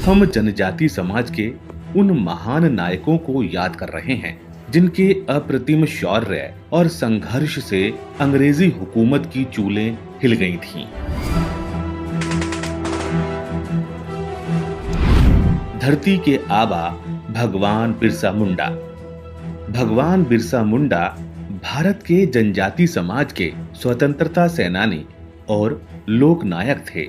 हम जनजाति समाज के उन महान नायकों को याद कर रहे हैं जिनके अप्रतिम शौर्य और संघर्ष से अंग्रेजी हुकूमत की चूलें हिल गई थीं। धरती के आबा भगवान बिरसा मुंडा। भगवान बिरसा मुंडा भारत के जनजाति समाज के स्वतंत्रता सेनानी और लोकनायक थे।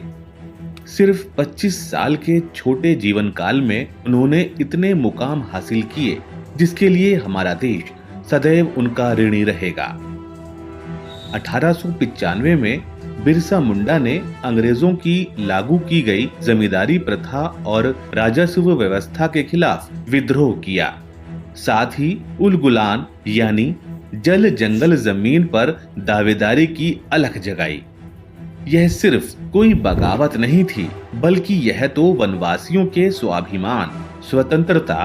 सिर्फ 25 साल के छोटे जीवन काल में उन्होंने इतने मुकाम हासिल किए जिसके लिए हमारा देश सदैव उनका ऋणी रहेगा। 1895 में बिरसा मुंडा ने अंग्रेजों की लागू की गई जमींदारी प्रथा और राजस्व व्यवस्था के खिलाफ विद्रोह किया। साथ ही उल गुलान यानी जल जंगल जमीन पर दावेदारी की अलख जगाई। यह सिर्फ कोई बगावत नहीं थी, बल्कि यह तो वनवासियों के स्वाभिमान, स्वतंत्रता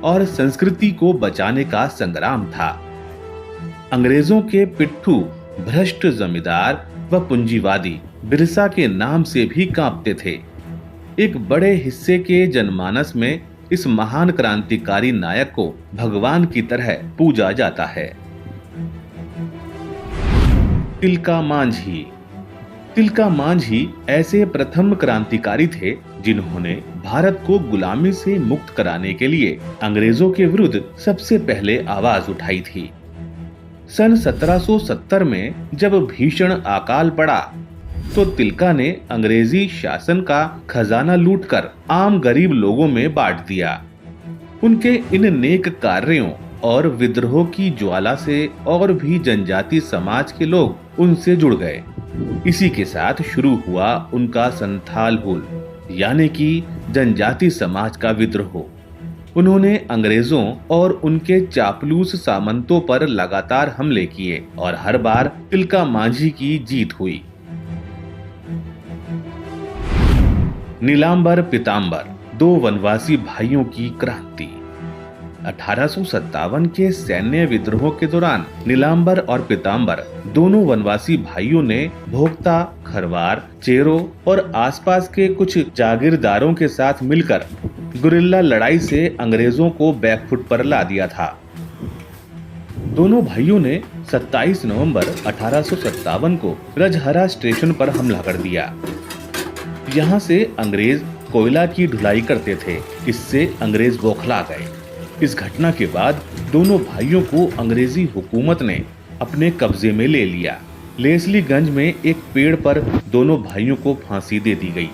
और संस्कृति को बचाने का संग्राम था। अंग्रेजों के पिट्ठू, भ्रष्ट जमींदार व पूंजीवादी बिरसा के नाम से भी कांपते थे। एक बड़े हिस्से के जनमानस में इस महान क्रांतिकारी नायक को भगवान की तरह पूजा जाता है। तिलका मांझी। तिलका मांझी ऐसे प्रथम क्रांतिकारी थे जिन्होंने भारत को गुलामी से मुक्त कराने के लिए अंग्रेजों के विरुद्ध सबसे पहले आवाज उठाई थी। सन 1770 में जब भीषण अकाल पड़ा तो तिलका ने अंग्रेजी शासन का खजाना लूटकर आम गरीब लोगों में बांट दिया। उनके इन नेक कार्यों और विद्रोह की ज्वाला से और भी जनजाति समाज के लोग उनसे जुड़ गए। इसी के साथ शुरू हुआ उनका संथाल हुल यानी कि जनजाति समाज का विद्रोह। उन्होंने अंग्रेजों और उनके चापलूस सामंतों पर लगातार हमले किए और हर बार तिलका मांझी की जीत हुई। नीलांबर पीतांबर, दो वनवासी भाइयों की क्रांति। 1857 के सैन्य विद्रोह के दौरान नीलांबर और पीतांबर दोनों वनवासी भाइयों ने भोक्ता, खरवार, चेरो और आसपास के कुछ जागीरदारों के साथ मिलकर गुरिल्ला लड़ाई से अंग्रेजों को बैकफुट पर ला दिया था। दोनों भाइयों ने 27 नवंबर 1857 को रजहरा स्टेशन पर हमला कर दिया। यहाँ से अंग्रेज कोयला की ढुलाई करते थे। इससे अंग्रेज बौखला गए। इस घटना के बाद दोनों भाइयों को अंग्रेजी हुकूमत ने अपने कब्जे में ले लिया। लेस्लीगंज में एक पेड़ पर दोनों भाइयों को फांसी दे दी गई।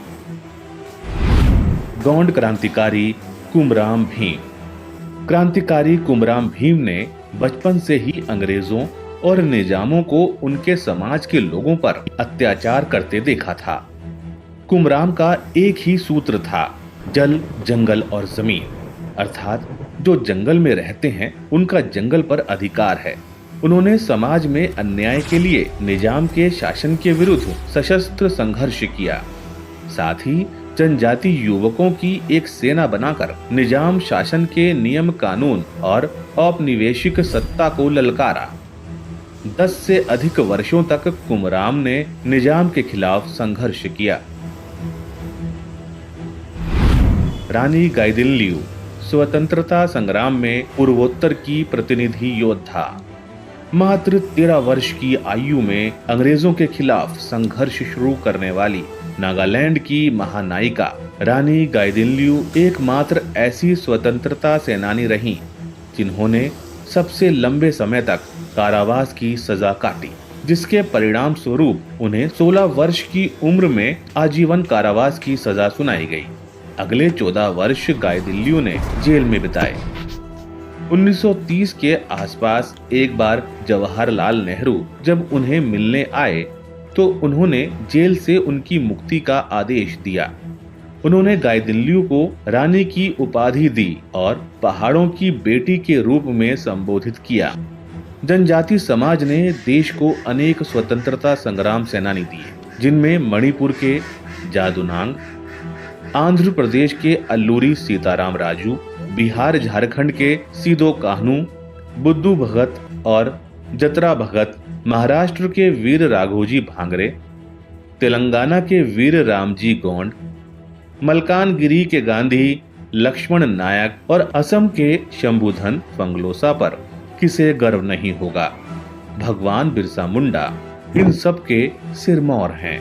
गौंड क्रांतिकारी कुमराम भीम। क्रांतिकारी कुमराम भीम ने बचपन से ही अंग्रेजों और निजामों को उनके समाज के लोगों पर अत्याचार करते देखा था। कुमराम का एक ही सूत्र था, जल, जंगल और जमीन, अर्थात जो जंगल में रहते हैं उनका जंगल पर अधिकार है। उन्होंने समाज में अन्याय के लिए निजाम के शासन के विरुद्ध सशस्त्र संघर्ष किया। साथ ही जनजाति युवकों की एक सेना बनाकर निजाम शासन के नियम कानून और औपनिवेशिक सत्ता को ललकारा। 10 से अधिक वर्षों तक कुमराम ने निजाम के खिलाफ संघर्ष किया। रानी गाइदिन्ल्यू, स्वतंत्रता संग्राम में पूर्वोत्तर की प्रतिनिधि योद्धा। मात्र 13 वर्ष की आयु में अंग्रेजों के खिलाफ संघर्ष शुरू करने वाली नागालैंड की महानायिका रानी गाइदिन्ल्यू एकमात्र ऐसी स्वतंत्रता सेनानी रहीं जिन्होंने सबसे लंबे समय तक कारावास की सजा काटी, जिसके परिणाम स्वरूप उन्हें 16 वर्ष की उम्र में आजीवन कारावास की सजा सुनाई गई। अगले 14 वर्ष गाइदिन्ल्यू ने जेल में बिताए। 1930 के आसपास एक बार जवाहरलाल नेहरू जब उन्हें मिलने आए तो उन्होंने जेल से उनकी मुक्ति का आदेश दिया। उन्होंने गाइदिन्ल्यू को रानी की उपाधि दी और पहाड़ों की बेटी के रूप में संबोधित किया। जनजाति समाज ने देश को अनेक स्वतंत्रता संग्राम सेनानी दिए, जिनमें मणिपुर के जादूनांग, आंध्र प्रदेश के अल्लूरी सीताराम राजू, बिहार झारखंड के सीदो कान्हू, बुद्धू भगत और जतरा भगत, महाराष्ट्र के वीर राघोजी भांगरे, तेलंगाना के वीर रामजी गोंड, मलकानगिरी के गांधी लक्ष्मण नायक और असम के शंभुधन फंगलोसा पर किसे गर्व नहीं होगा। भगवान बिरसा मुंडा इन सब के सिरमौर हैं।